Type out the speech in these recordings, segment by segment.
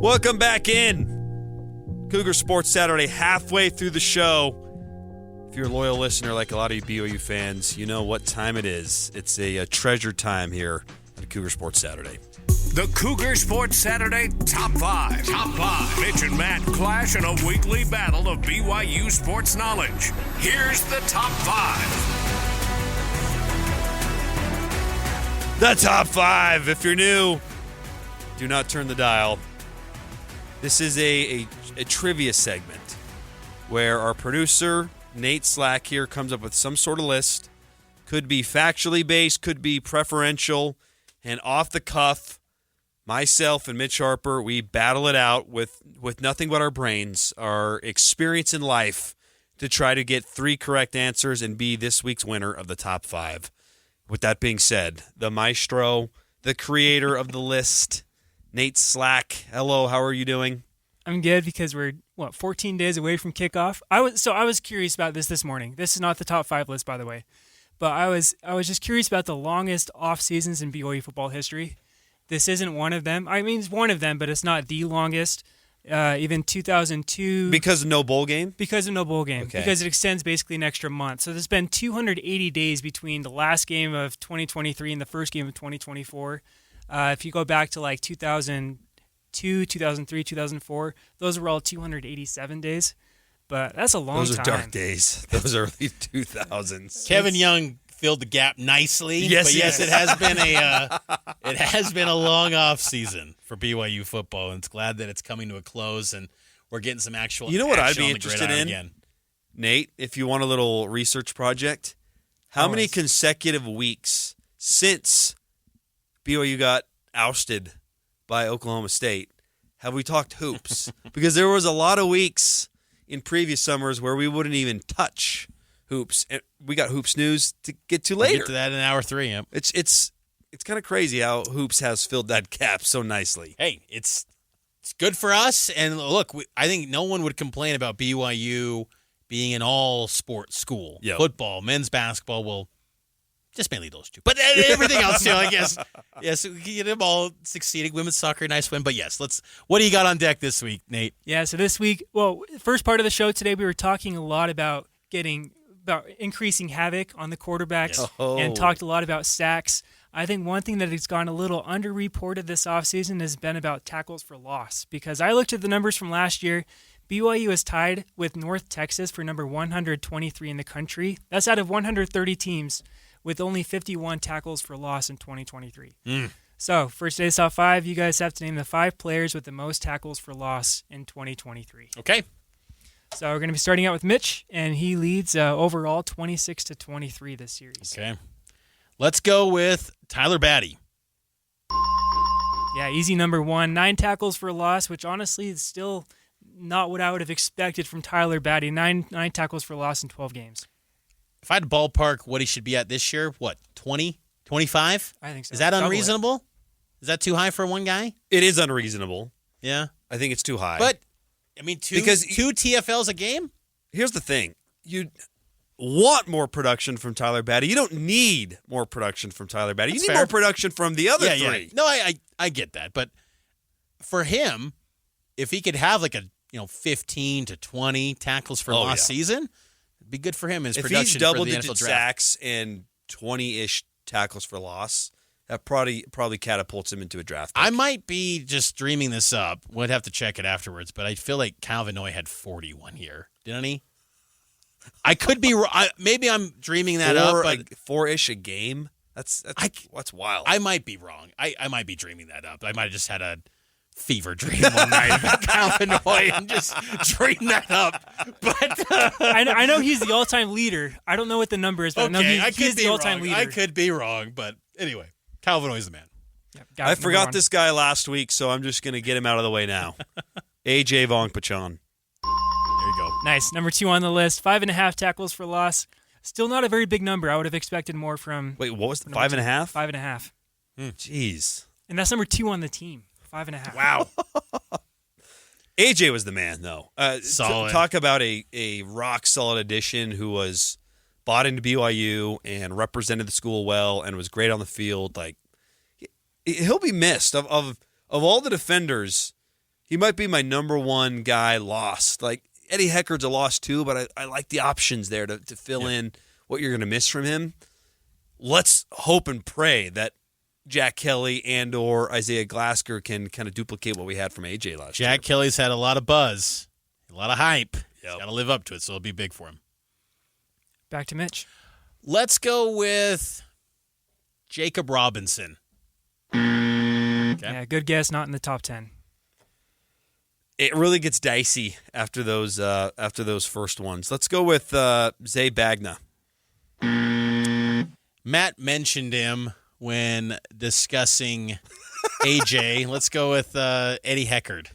Welcome back in. Cougar Sports Saturday, halfway through the show. If you're a loyal listener like a lot of you BYU fans, you know what time it is. It's a treasure time here at Cougar Sports Saturday. The Cougar Sports Saturday Top 5. Top 5. Mitch and Matt clash in a weekly battle of BYU sports knowledge. Here's the Top 5. The Top 5. If you're new, do not turn the dial. This is a trivia segment where our producer, Nate Slack, here comes up with some sort of list. Could be factually based, could be preferential, and off the cuff, myself and Mitch Harper, we battle it out with nothing but our brains, our experience in life, to try to get 3 correct answers and be this week's winner of the Top 5. With that being said, the maestro, the creator of the list, Nate Slack. Hello, how are you doing? I'm good because we're 14 days away from kickoff. I was curious about this morning. This is not the top 5 list, by the way, but I was just curious about the longest off seasons in BYU football history. This isn't one of them. I mean, it's one of them, but it's not the longest. Even 2002. Because of no bowl game? Because of no bowl game. Okay. Because it extends basically an extra month. So there's been 280 days between the last game of 2023 and the first game of 2024. If you go back to like 2002, 2003, 2004, those were all 287 days. But that's a long time. Those are dark days. Those early 2000s. Kevin Young filled the gap nicely. Yes, it has been a long off season for BYU football, and it's glad that it's coming to a close and we're getting some actual. You know what I'd action be on the interested gridiron in, again. Nate? If you want a little research project, how many consecutive weeks since BYU got ousted by Oklahoma State have we talked hoops? Because there was a lot of weeks in previous summers where we wouldn't even touch hoops. And we got hoops news to get to later. We'll get to that in hour 3. Yep. It's kind of crazy how hoops has filled that gap so nicely. Hey, it's good for us. And look, I think no one would complain about BYU being an all-sport school. Yep. Football, men's basketball, well, just mainly those two. But everything else, I guess. Yes, we get them all succeeding. Women's soccer, nice win. But yes, what do you got on deck this week, Nate? Yeah, so this week, first part of the show today, we were talking a lot about increasing havoc on the quarterbacks and talked a lot about sacks. I think one thing that has gone a little underreported this offseason has been about tackles for loss, because I looked at the numbers from last year. BYU is tied with North Texas for number 123 in the country. That's out of 130 teams, with only 51 tackles for loss in 2023. So, for today's top 5, you guys have to name the 5 players with the most tackles for loss in 2023. Okay. So we're going to be starting out with Mitch, and he leads overall 26-23 this series. Okay. Let's go with Tyler Batty. Yeah, easy number 1. 9 tackles for loss, which honestly is still not what I would have expected from Tyler Batty. 9 tackles for loss in 12 games. If I had to ballpark what he should be at this year, 20, 25? I think so. Is that unreasonable? Is that too high for one guy? It is unreasonable. Yeah. I think it's too high. But, I mean, two TFLs a game? Here's the thing. You want more production from Tyler Batty. You don't need more production from Tyler Batty. That's you need fair. more production from the other 3. Yeah. No, I get that. But for him, if he could have like a 15 to 20 tackles for lost season, it'd be good for him. His if production he's for the double-digit NFL draft. sacks and 20-ish tackles for loss, that probably catapults him into a draft pick. I might be just dreaming this up. We'd have to check it afterwards, but I feel like Calvin Noy had 41 here. Didn't he? I could be wrong. Maybe I'm dreaming that up. But 4-ish a game? That's wild. I might be wrong. I might be dreaming that up. I might have just had a fever dream one night about Calvin Noy and just dream that up. But I know he's the all-time leader. I don't know what the number is, but I know he's the all-time leader. I could be wrong, but anyway, Calvin Noy's the man. Yep, I forgot this guy last week, so I'm just going to get him out of the way now. AJ Vongpachon. There you go. Nice. Number 2 on the list, 5.5 tackles for loss. Still not a very big number. I would have expected more from. Wait, what was the 5.5? 5.5. Jeez. And that's number 2 on the team. 5.5. Wow. AJ was the man, though. Solid. Talk about a rock-solid addition who was bought into BYU and represented the school well and was great on the field. Like, he'll be missed. Of all the defenders, He might be my number one guy lost. Like, Eddie Heckard's a loss too, but I like the options there to fill in what you're going to miss from him. Let's hope and pray that Jack Kelly and or Isaiah Glasgow can kind of duplicate what we had from AJ last year. Jack Kelly's had a lot of buzz, a lot of hype. Yep. He's got to live up to it, so it'll be big for him. Back to Mitch. Let's go with Jacob Robinson. Okay. Yeah, good guess. Not in the top 10. It really gets dicey after those first ones. Let's go with Zay Bagna. Matt mentioned him when discussing AJ. Let's go with Eddie Heckard.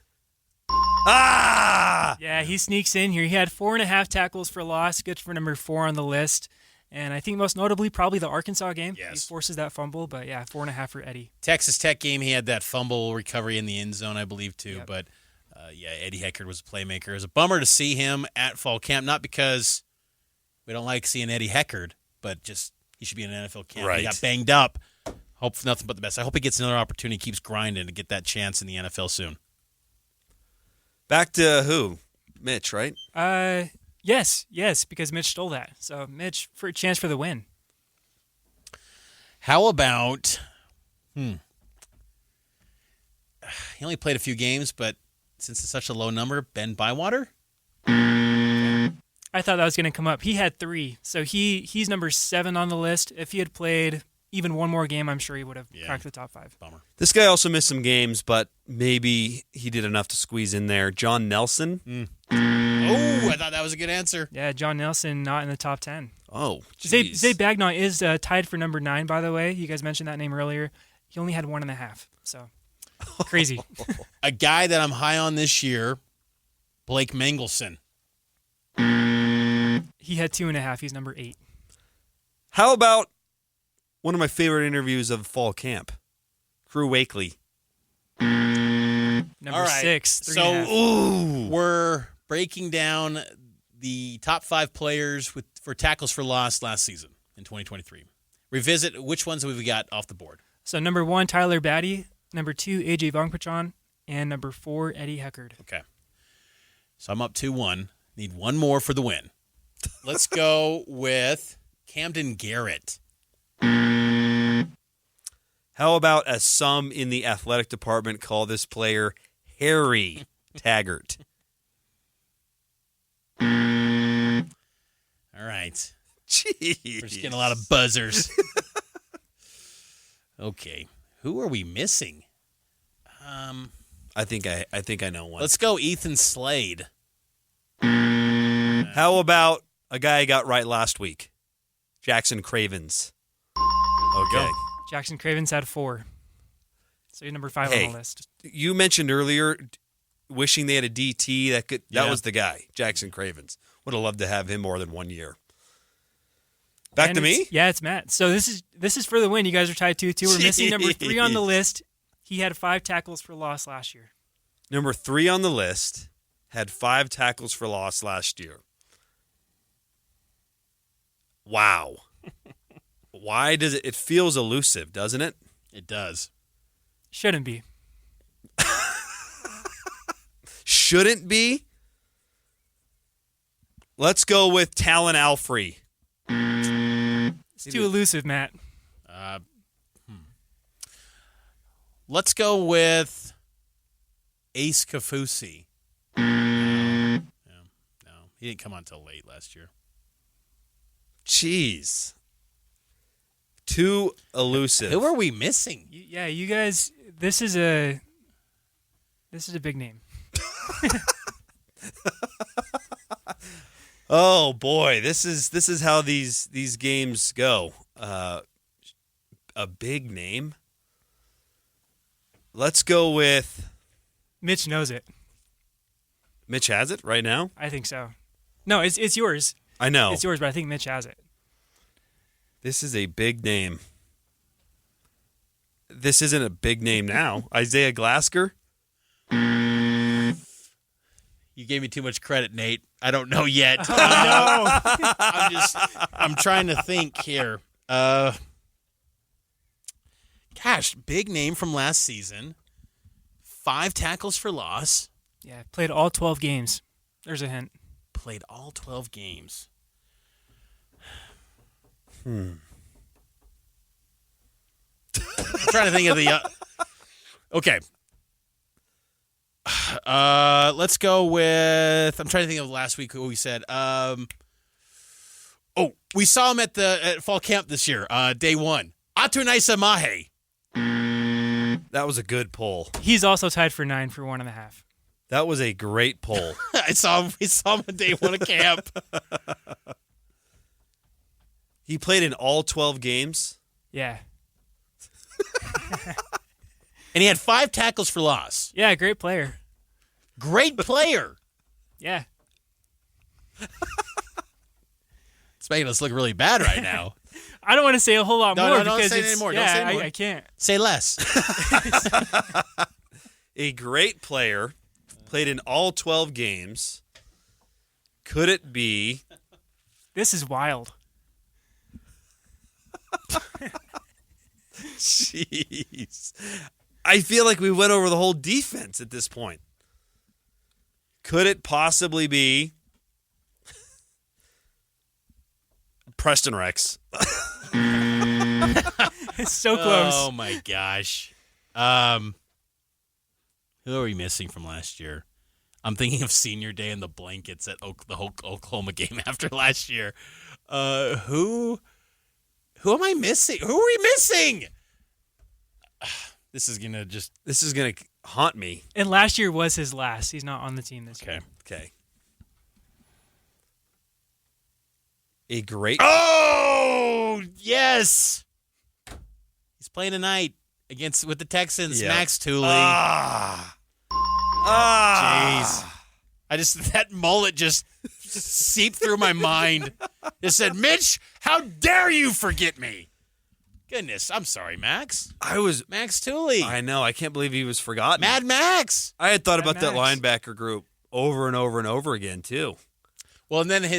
Yeah, he sneaks in here. He had 4.5 tackles for loss, good for number 4 on the list. And I think most notably probably the Arkansas game. Yes. He forces that fumble, but yeah, 4.5 for Eddie. Texas Tech game, he had that fumble recovery in the end zone, I believe, too. Yep. But, Eddie Heckard was a playmaker. It was a bummer to see him at fall camp, not because we don't like seeing Eddie Heckard, but just he should be in an NFL camp. Right. He got banged up. Hope for nothing but the best. I hope he gets another opportunity, keeps grinding to get that chance in the NFL soon. Back to who? Mitch, right? Yes, because Mitch stole that. So Mitch for a chance for the win. How about he only played a few games, but since it's such a low number, Ben Bywater? I thought that was going to come up. He had 3, so he's number 7 on the list. If he had played even one more game, I'm sure he would have cracked the top 5. Bummer. This guy also missed some games, but maybe he did enough to squeeze in there. John Nelson. Oh, I thought that was a good answer. Yeah, John Nelson not in the top 10. Oh, Zay jeez. Bagnaw is tied for number 9, by the way. You guys mentioned that name earlier. He only had 1.5, so crazy. A guy that I'm high on this year, Blake Mengelson. He had 2.5. He's number 8. How about one of my favorite interviews of fall camp? Crew Wakely. Number All right. 6. So 3.5. we're breaking down the top 5 players for tackles for loss last season in 2023. Revisit which ones we've got off the board. So number 1, Tyler Batty. Number 2, AJ Vongpachon. And number 4, Eddie Heckard. Okay. So I'm up 2-1. Need one more for the win. Let's go with Camden Garrett. How about, as some in the athletic department call this player, Harry Taggart? All right. Jeez. We're just getting a lot of buzzers. Okay. Who are we missing? I think I know one. Let's go Ethan Slade. How about a guy I got right last week? Jackson Cravens. Okay. Jackson Cravens had 4. So you're number 5 Hey. on the list. You mentioned earlier wishing they had a DT that was the guy, Jackson Cravens. Would have loved to have him more than 1 year. Back to me? Yeah, it's Matt. So this is for the win. You guys are tied 2-2. We're missing number 3 on the list. He had 5 tackles for loss last year. Number 3 on the list had 5 tackles for loss last year. Wow. Why does it feels elusive, doesn't it? It does. Shouldn't be. Shouldn't be? Let's go with Talon Alfrey. It's too elusive, Matt. Let's go with Ace Kafusi. No, he didn't come on until late last year. Jeez. Too elusive. Who are we missing? Yeah, you guys. This is a big name. Oh boy, this is how these games go. A big name. Let's go with Mitch knows it. Mitch has it right now. I think so. No, it's yours. I know. It's yours, but I think Mitch has it. This is a big name. This isn't a big name now. Isaiah Glasgow. You gave me too much credit, Nate. I don't know yet. I'm trying to think here. Gosh, big name from last season. 5 tackles for loss. Yeah, played all 12 games. There's a hint. Played all 12 games. I'm trying to think of the... okay. Let's go with... I'm trying to think of last week who we said. We saw him at fall camp this year, day 1. Atunaisa Mahe. That was a good pull. He's also tied for 9 for 1.5. That was a great pull. We saw him on day 1 of camp. He played in all 12 games. Yeah. And he had 5 tackles for loss. Yeah, great player. Great player. Yeah. It's making us look really bad right now. I don't want to say a whole lot more don't because say it it's, anymore. Yeah, Don't say anymore. I can't. Say less. A great player. Played in all 12 games. Could it be... This is wild. Jeez. I feel like we went over the whole defense at this point. Could it possibly be Preston Rex? It's so close. Oh, my gosh. Who are we missing from last year? I'm thinking of senior day and the blankets at the Oklahoma game after last year. Who am I missing? Who are we missing? This is gonna haunt me. And last year was his last. He's not on the team this year. Okay. A great... Oh, yes. He's playing tonight with the Texans, Yep. Max Tooley. Jeez. That mullet just seeped through my mind. It said, Mitch, how dare you forget me? Goodness, I'm sorry, Max. Max Tooley. I know. I can't believe he was forgotten. Mad Max. I had thought Mad about that Max. linebacker group over and over and over again, too. Well, and then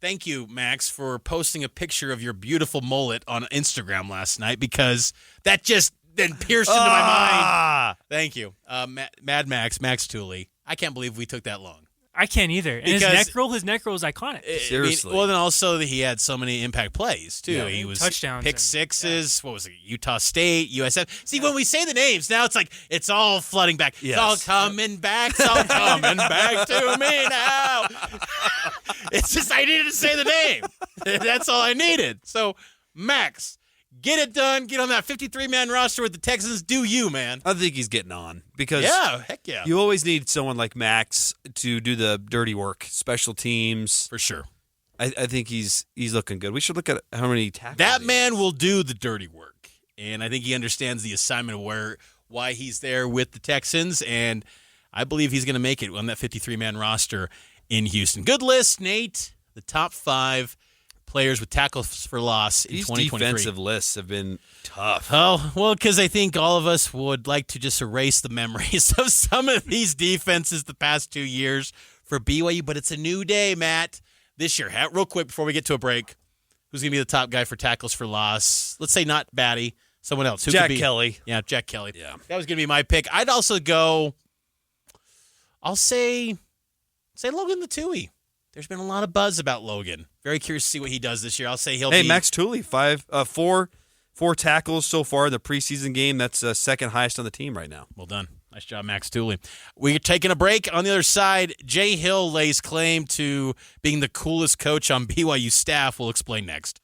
thank you, Max, for posting a picture of your beautiful mullet on Instagram last night because that just then pierced into my mind. Thank you. Mad Max Tooley. I can't believe we took that long. I can't either. And his neck roll is iconic. Seriously. Then also he had so many impact plays, too. Yeah. He was Touchdowns pick and- sixes. What was it? Utah State, USF. See, when we say the names, now it's like it's all flooding back. Yes. It's all coming back. It's all coming back to me now. It's just I needed to say the name. That's all I needed. So, Max, get it done. Get on that 53-man roster with the Texans. Do you, man. I think he's getting on because Heck yeah. you always need someone like Max to do the dirty work, special teams. For sure. I think he's looking good. We should look at how many tackles. That he man has. will do the dirty work. And I think he understands the assignment of why he's there with the Texans. And I believe he's going to make it on that 53-man roster in Houston. Good list, Nate. The top 5 players with tackles for loss in These 2023. defensive lists have been tough. Oh, well, because I think all of us would like to just erase the memories of some of these defenses the past 2 years for BYU. But it's a new day, Matt. This year, real quick before we get to a break, who's going to be the top guy for tackles for loss? Let's say not Batty, someone else. Who Jack could be? Kelly. Yeah, Jack Kelly. Yeah. That was going to be my pick. I'd also go, I'll say Logan Latui. There's been a lot of buzz about Logan. Very curious to see what he does this year. I'll say he'll be. Hey, Max Tooley, four tackles so far in the preseason game. That's second highest on the team right now. Well done. Nice job, Max Tooley. We're taking a break. On the other side, Jay Hill lays claim to being the coolest coach on BYU staff. We'll explain next.